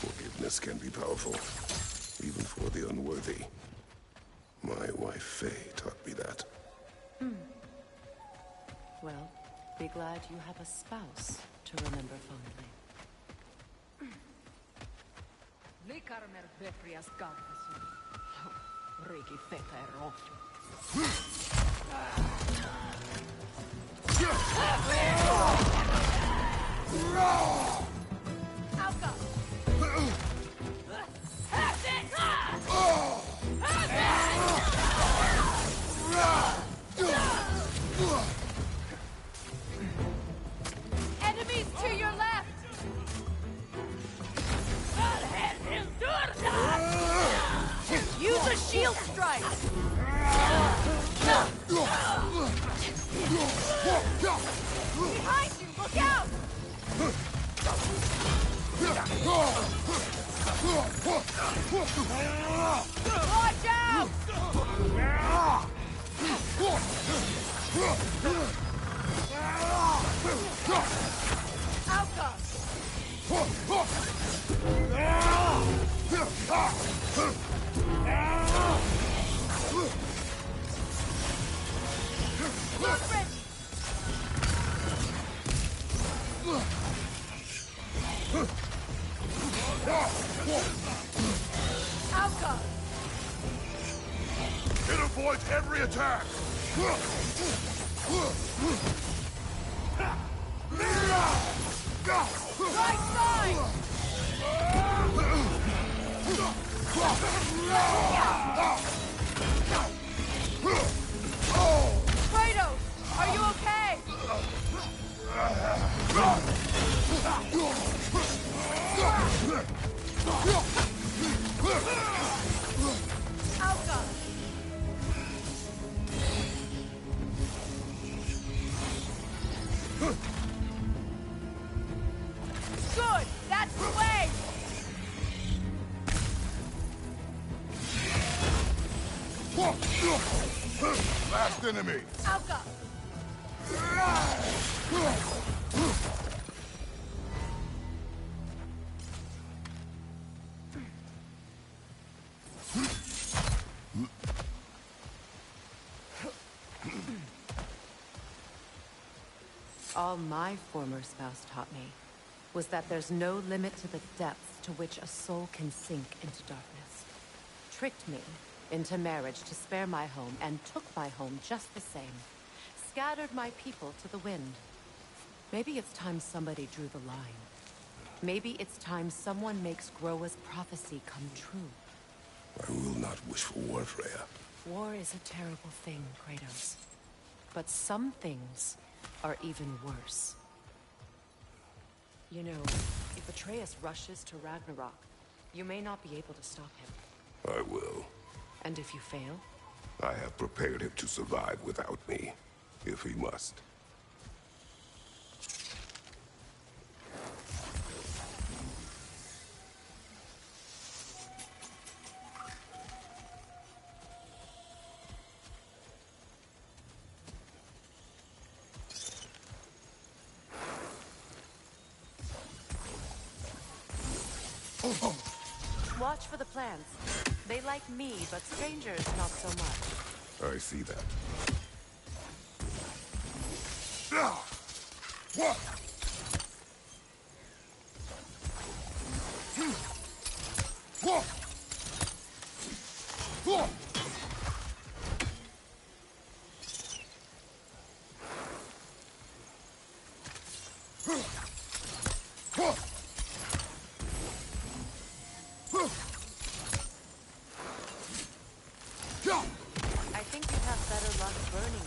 Forgiveness can be powerful, even for the unworthy. My wife Faye taught me that. Well, be glad you have a spouse to remember fondly. Likarmer veprias karkasun. Riki fetero. Alka! Have it! Have it! Enemies to your left! Use a shield strike! Behind you! Look out! Watch out! Outcome! Look ready! Outcome! It avoids every attack! Right side! Kratos, are you okay? Alka! Good! That's the way! Last enemy! Alka! All my former spouse taught me was that there's no limit to the depths to which a soul can sink into darkness. Tricked me into marriage to spare my home and took my home just the same. Scattered my people to the wind. Maybe it's time somebody drew the line. Maybe it's time someone makes Groa's prophecy come true. I will not wish for war, Freya. War is a terrible thing, Kratos. But some things are even worse. You know, if Atreus rushes to Ragnarok, you may not be able to stop him. I will. And if you fail? I have prepared him to survive without me, if he must. Watch for the plants. They like me, but strangers not so much. I see that. I think you have better luck burning it.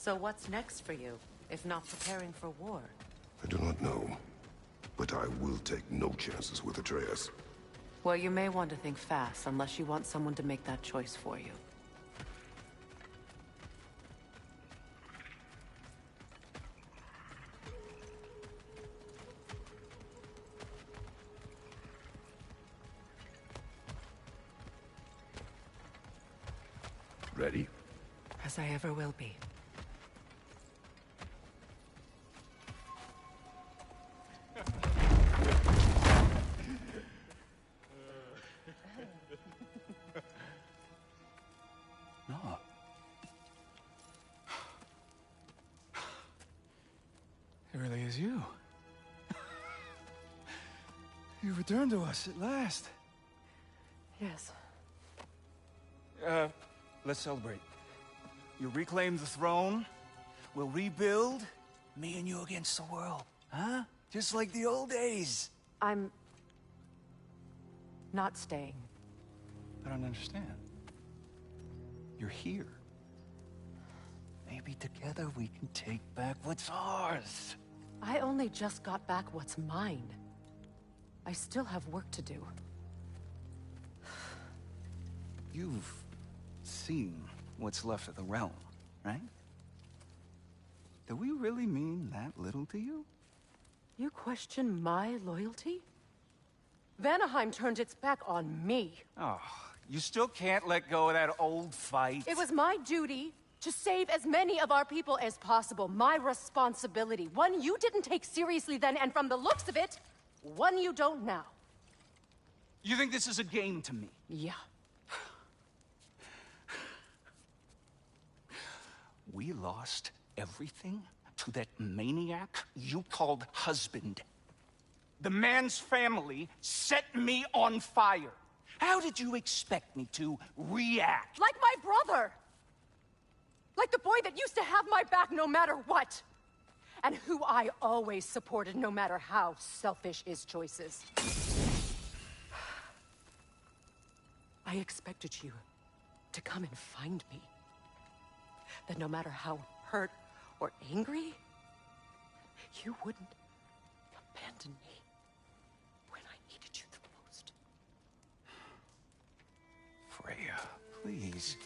So what's next for you, if not preparing for war? I do not know, but I will take no chances with Atreus. Well, you may want to think fast, unless you want someone to make that choice for you. Ready? As I ever will be. No. It really is you. You returned to us at last. Yes. Let's celebrate. You reclaim the throne, we'll rebuild, me and you against the world, huh? Just like the old days. I'm... not staying. I don't understand. You're here. Maybe together we can take back what's ours. I only just got back what's mine. I still have work to do. You've seen what's left of the realm, right? Do we really mean that little to you? You question my loyalty? Vanaheim turned its back on me. Oh, you still can't let go of that old fight? It was my duty to save as many of our people as possible. My responsibility. One you didn't take seriously then, and from the looks of it, one you don't now. You think this is a game to me? Yeah. We lost everything to that maniac you called husband. The man's family set me on fire. How did you expect me to react? Like my brother! Like the boy that used to have my back no matter what! And who I always supported no matter how selfish his choices. I expected you to come and find me. That no matter how hurt or angry, you wouldn't abandon me when I needed you the most. Freya, please.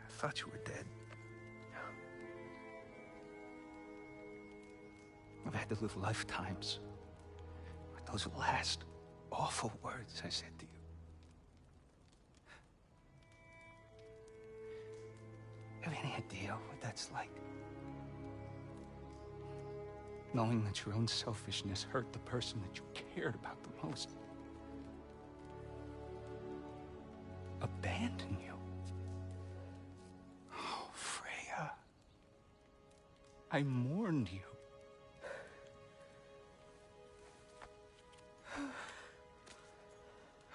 I thought you were dead. I've had to live lifetimes with those last awful words I said to you. Have any idea what that's like? Knowing that your own selfishness hurt the person that you cared about the most. Abandon you. Oh, Freya. I mourned you.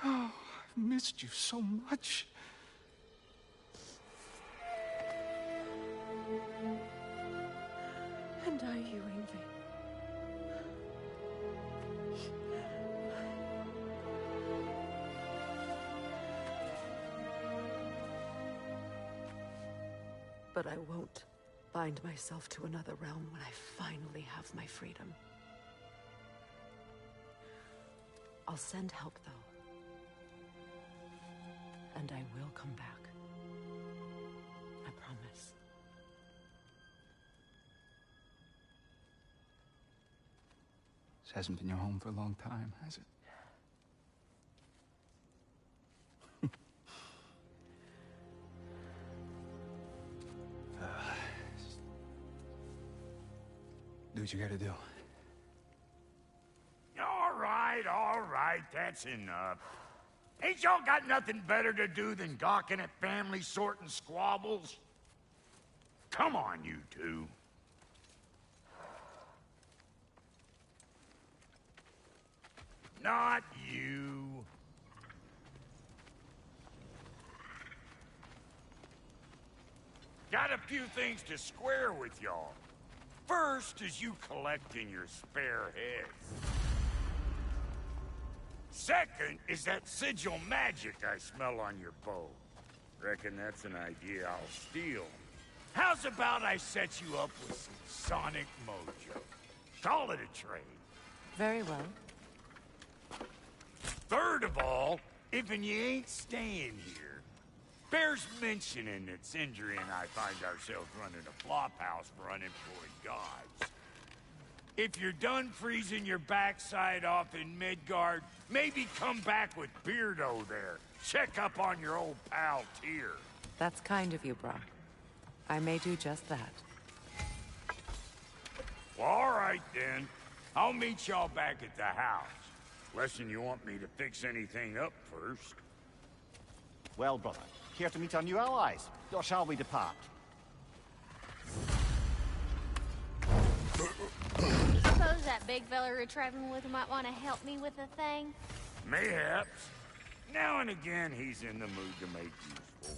Oh, I've missed you so much. And are you, Ingvi? But I won't bind myself to another realm when I finally have my freedom. I'll send help, though. And I will come back. I promise. This hasn't been your home for a long time, has it? Do what you gotta do. All right, that's enough. Ain't y'all got nothing better to do than gawking at family sorting squabbles? Come on, you two. Not you. Got a few things to square with y'all. First is you collecting your spare heads. Second is that sigil magic I smell on your bow. Reckon that's an idea I'll steal. How's about I set you up with some sonic mojo? Call it a trade. Very well. Third of all, if you ain't staying here, bears mentioning that Sindri and I find ourselves running a flophouse for unemployed gods. If you're done freezing your backside off in Midgard, maybe come back with Beardo there. Check up on your old pal Tyr. That's kind of you, Brock. I may do just that. Well, all right then. I'll meet y'all back at the house. Less'n you want me to fix anything up first. Well, brother, care to meet our new allies? Or shall we depart? Suppose that big fella you're traveling with might want to help me with a thing? Mayhaps. Now and again, he's in the mood to make useful.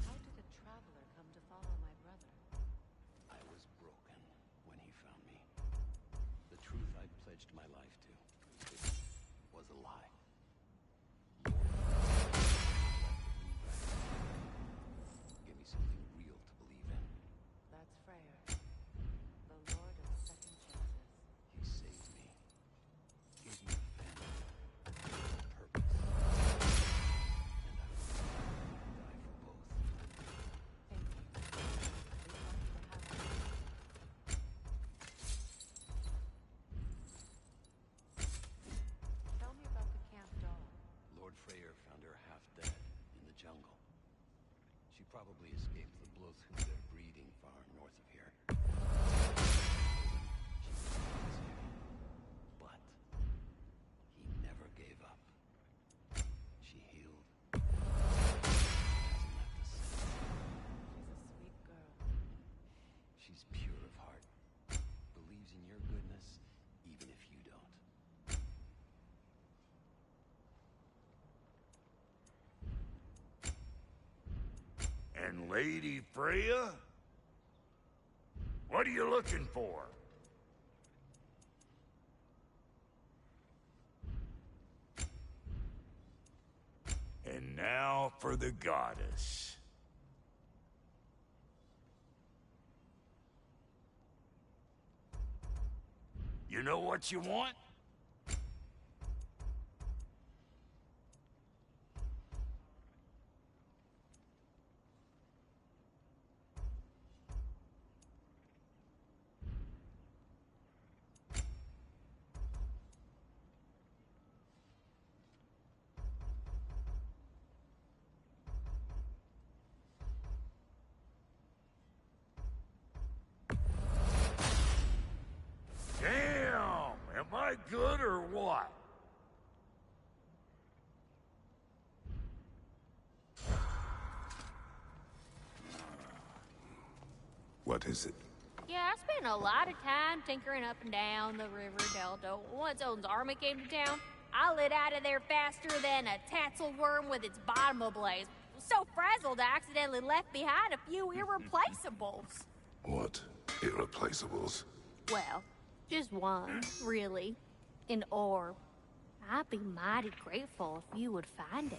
How did a traveler come to follow my brother? I was broken when he found me. The truth I'd pledged my life to, it was a lie. Give me something real to believe in. That's Freyr, the Lord of Second Chances. He saved me. Gave me a family. Purpose. And I was die for both. Thank you. We'd like to have you. Tell me about the camp doll. Lord Freyr found her half dead in the jungle. She probably escaped the Blothhunder breeding far north of here. She was devastating. But he never gave up. She healed. Hasn't left a since. She's a sweet girl. She's pure of heart. Believes in your goodness, even if you don't. And Lady Freya? What are you looking for? And now for the goddess. You know what you want? Damn! Am I good or what? What is it? Yeah, I spent a lot of time tinkering up and down the river delta. Once Odin's army came to town, I lit out of there faster than a tassel worm with its bottom ablaze. So frazzled I accidentally left behind a few irreplaceables. What? Irreplaceables? Well, just one, really. An orb. I'd be mighty grateful if you would find it.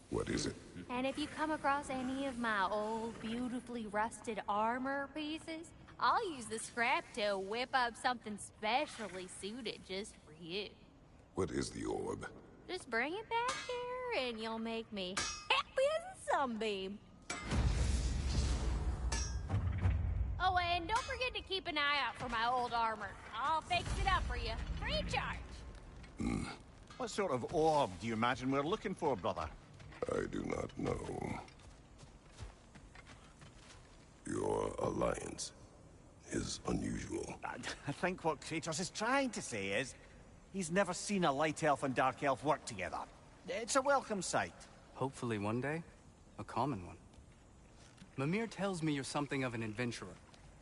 What is it? And if you come across any of my old, beautifully rusted armor pieces, I'll use the scrap to whip up something specially suited just for you. What is the orb? Just bring it back here and you'll make me happy as a sunbeam. Oh, and don't forget to keep an eye out for my old armor. I'll fix it up for you. Free of charge. What sort of orb do you imagine we're looking for, brother? I do not know. Your alliance is unusual. I think what Kratos is trying to say is, he's never seen a light elf and dark elf work together. It's a welcome sight. Hopefully one day, a common one. Mimir tells me you're something of an adventurer.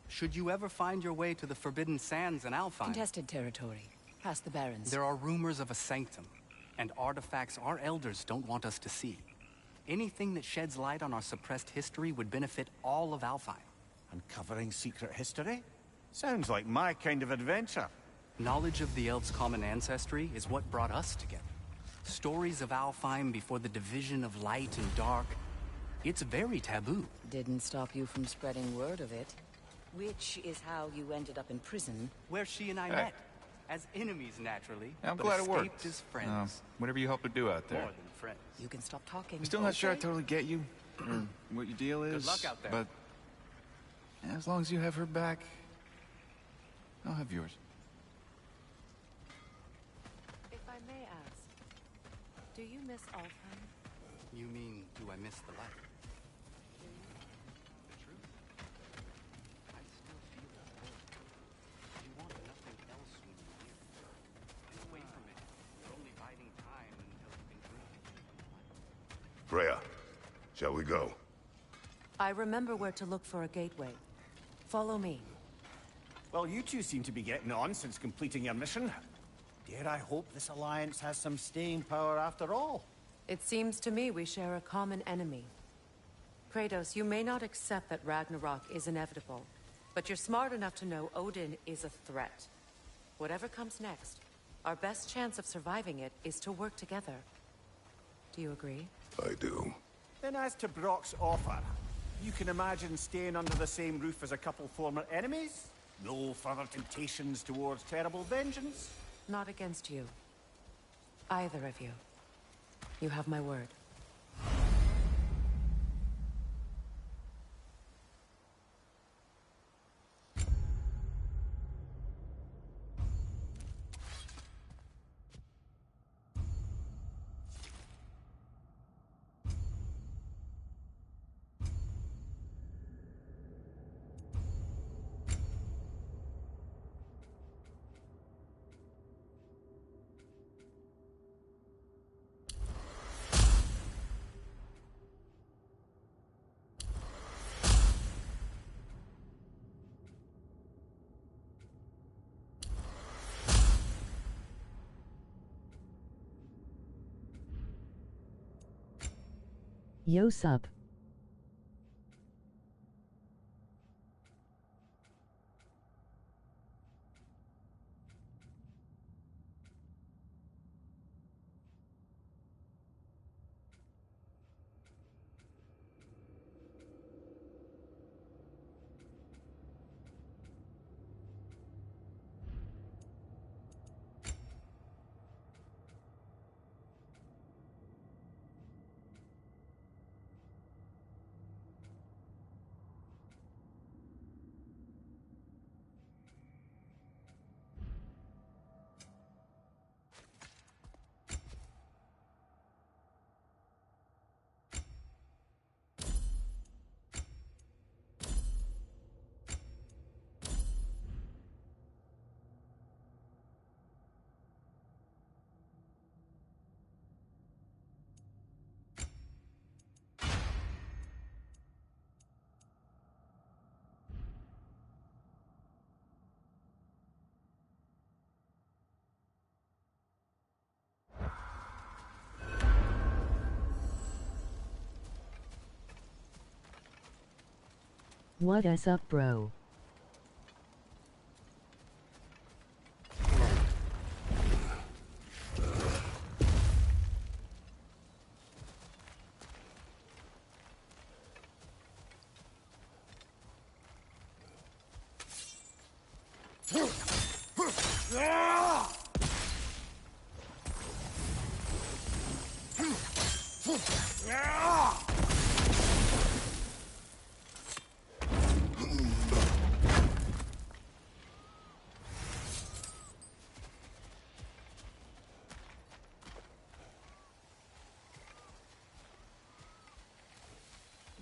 Should you ever find your way to the Forbidden Sands in Alfheim... Contested territory. Past the Barrens. There are rumors of a sanctum, and artifacts our elders don't want us to see. Anything that sheds light on our suppressed history would benefit all of Alfheim. Uncovering secret history? Sounds like my kind of adventure. Knowledge of the elves' common ancestry is what brought us together. Stories of Alfheim before the division of light and dark. It's very taboo. Didn't stop you from spreading word of it. Which is how you ended up in prison. Where she and I met. As enemies, naturally. I'm but glad it escaped worked. as friends. Whatever you hope to do out there. More than friends. You can stop talking. I'm still not sure I totally get you, or what your deal is. Good luck out there. But as long as you have her back, I'll have yours. If I may ask, do you miss Alfheim? You mean, do I miss the light? The truth? I still feel the pull. You want nothing else when you're here. And away from it, you're only biding time until you can drink again from the light. Freya, shall we go? I remember where to look for a gateway. Follow me. Well, you two seem to be getting on since completing your mission. Dare I hope this alliance has some staying power after all? It seems to me we share a common enemy. Kratos, you may not accept that Ragnarok is inevitable, but you're smart enough to know Odin is a threat. Whatever comes next, our best chance of surviving it is to work together. Do you agree? I do. Then as to Brock's offer, you can imagine staying under the same roof as a couple former enemies? No further temptations towards terrible vengeance? Not against you. Either of you. You have my word. Yo sup. What is up, bro?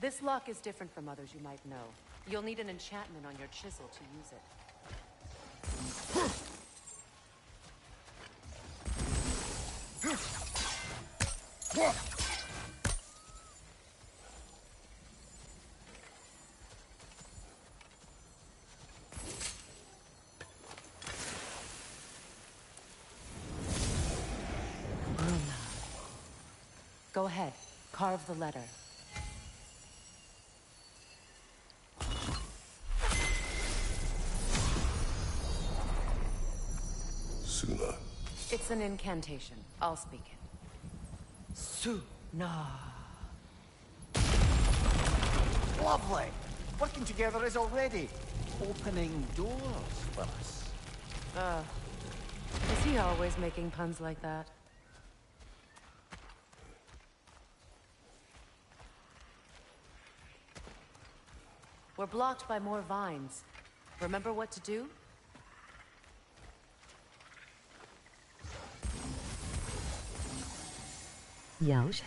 This lock is different from others you might know. You'll need an enchantment on your chisel to use it. Go ahead. carve the letter. Suna. It's an incantation. I'll speak it. Suna. Lovely! Working together is already opening doors for us. Is he always making puns like that? We're blocked by more vines. Remember what to do? Youch.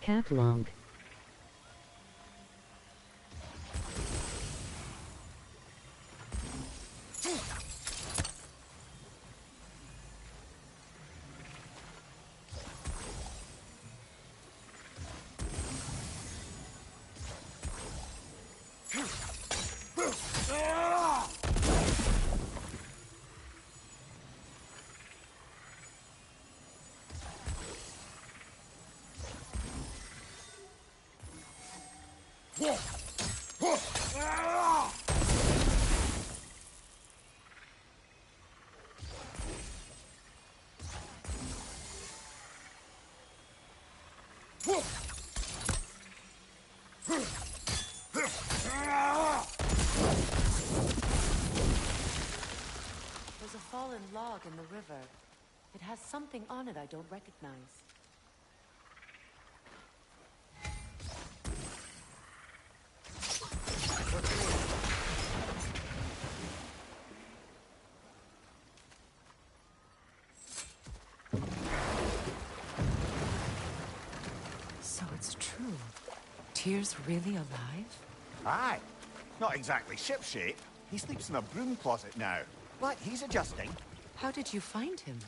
Cat long. There's a fallen log in the river. It has something on it I don't recognize. So it's true. Tyr's really alive? Aye. Not exactly shipshape. He sleeps in a broom closet now. But he's adjusting. How did you find him?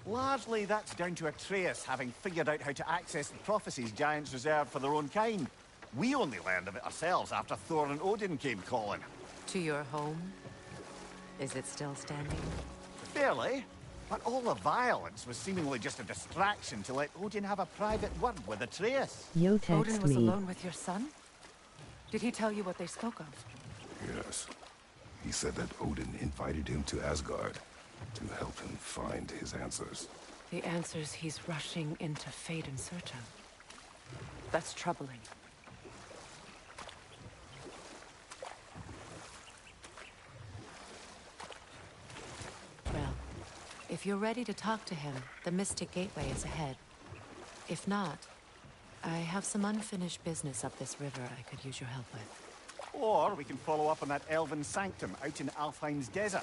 Largely, that's down to Atreus having figured out how to access the prophecies giants reserved for their own kind. We only learned of it ourselves after Thor and Odin came calling. To your home? Is it still standing? Fairly. But all the violence was seemingly just a distraction to let Odin have a private word with Atreus. Yo, Odin text was me. alone with your son? Did he tell you what they spoke of? Yes. He said that Odin invited him to Asgard to help him find his answers. The answers he's rushing into fate in search of. That's troubling. Well, if you're ready to talk to him, the Mystic Gateway is ahead. If not, I have some unfinished business up this river I could use your help with. Or we can follow up on that elven sanctum out in Alfheim's desert.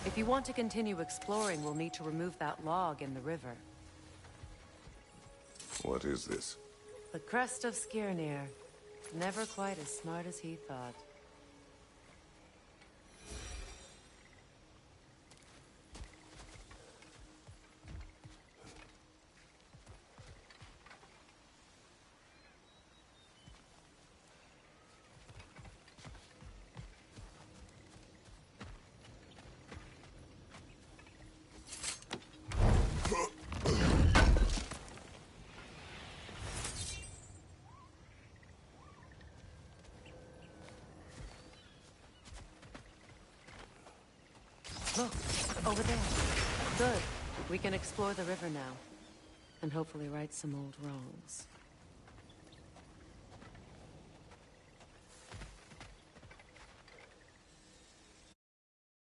If you want to continue exploring, we'll need to remove that log in the river. What is this? The crest of Skirnir. Never quite as smart as he thought. Look, over there. Good. We can explore the river now. And hopefully right some old wrongs.